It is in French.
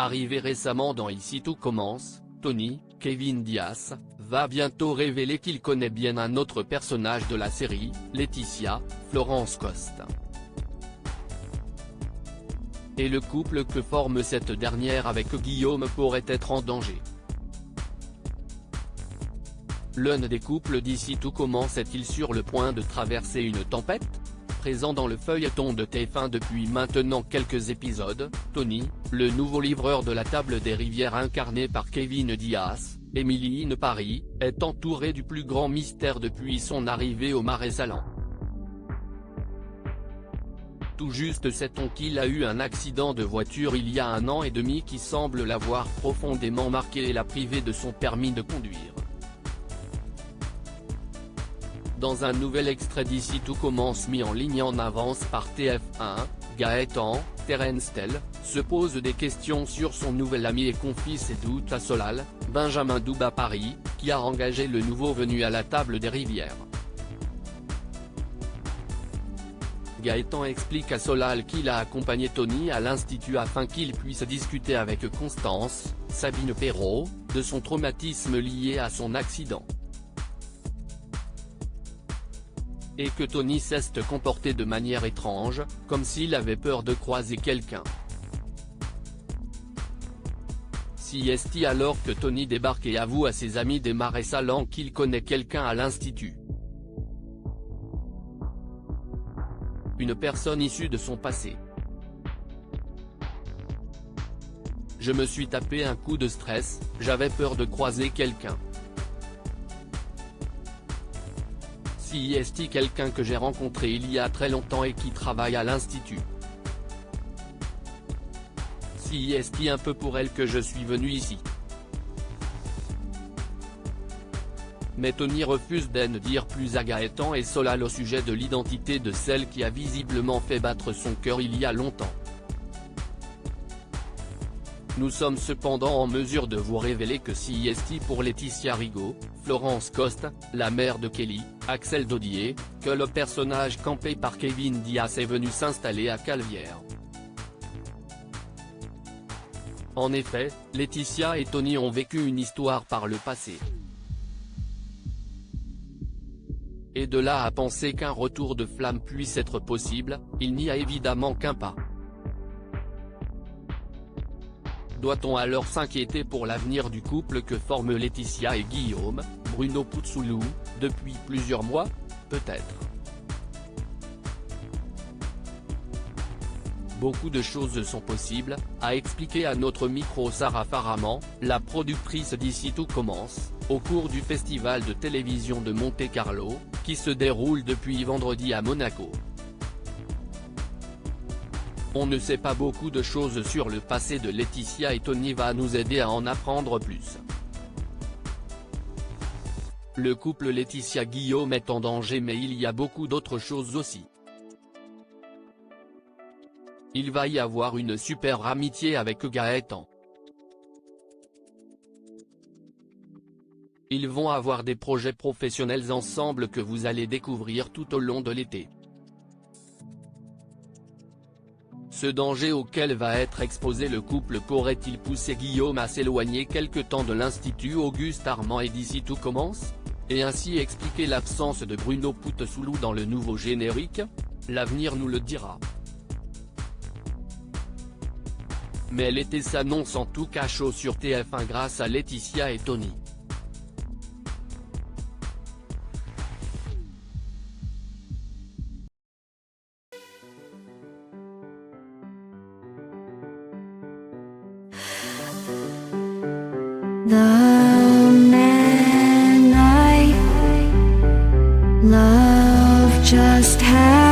Arrivé récemment dans Ici tout commence, Tony, Kevin Diaz, va bientôt révéler qu'il connaît bien un autre personnage de la série, Laetitia, Florence Coste. Et le couple que forme cette dernière avec Guillaume pourrait être en danger. L'un des couples d'Ici tout commence est-il sur le point de traverser une tempête ? Présent dans le feuilleton de TF1 depuis maintenant quelques épisodes, Tony, le nouveau livreur de la table des rivières incarné par Kevin Diaz, Emily in Paris, est entouré du plus grand mystère depuis son arrivée au Marais Salants. Tout juste sait-on qu'il a eu un accident de voiture il y a 1 an et demi qui semble l'avoir profondément marqué et l'a privé de son permis de conduire. Dans un nouvel extrait d'Ici tout commence mis en ligne en avance par TF1, Gaëtan, Terence Tell, se pose des questions sur son nouvel ami et confie ses doutes à Solal, Benjamin Douba Paris, qui a engagé le nouveau venu à la table des rivières. Gaëtan explique à Solal qu'il a accompagné Tony à l'Institut afin qu'il puisse discuter avec Constance, Sabine Perrault, de son traumatisme lié à son accident. Et que Tony cesse de comporter de manière étrange, comme s'il avait peur de croiser quelqu'un. Est-il alors que Tony débarque et avoue à ses amis des Marais Salants qu'il connaît quelqu'un à l'Institut. Une personne issue de son passé. Je me suis tapé un coup de stress, j'avais peur de croiser quelqu'un. Est-il quelqu'un que j'ai rencontré il y a très longtemps et qui travaille à l'Institut. Est-il un peu pour elle que je suis venu ici. Mais Tony refuse d'en dire plus à Gaëtan et Solal au sujet de l'identité de celle qui a visiblement fait battre son cœur il y a longtemps. Nous sommes cependant en mesure de vous révéler que est pour Laetitia Rigaud, Florence Coste, la mère de Kelly, Axel Dodier, que le personnage campé par Kevin Diaz est venu s'installer à Caluire. En effet, Laetitia et Tony ont vécu une histoire par le passé. Et de là à penser qu'un retour de flamme puisse être possible, il n'y a évidemment qu'un pas. Doit-on alors s'inquiéter pour l'avenir du couple que forment Laetitia et Guillaume, Bruno Puzzolou, depuis plusieurs mois ? Peut-être. Beaucoup de choses sont possibles, a expliqué à notre micro Sarah Faraman, la productrice d'Ici tout commence, au cours du festival de télévision de Monte-Carlo, qui se déroule depuis vendredi à Monaco. On ne sait pas beaucoup de choses sur le passé de Laetitia et Tony va nous aider à en apprendre plus. Le couple Laetitia-Guillaume est en danger mais il y a beaucoup d'autres choses aussi. Il va y avoir une super amitié avec Gaëtan. Ils vont avoir des projets professionnels ensemble que vous allez découvrir tout au long de l'été. Ce danger auquel va être exposé le couple pourrait-il pousser Guillaume à s'éloigner quelque temps de l'Institut Auguste Armand et d'Ici tout commence ? Et ainsi expliquer l'absence de Bruno Puzzolou dans le nouveau générique ? L'avenir nous le dira. Mais l'été s'annonce en tout cas chaud sur TF1 grâce à Laetitia et Tony. The man I love just had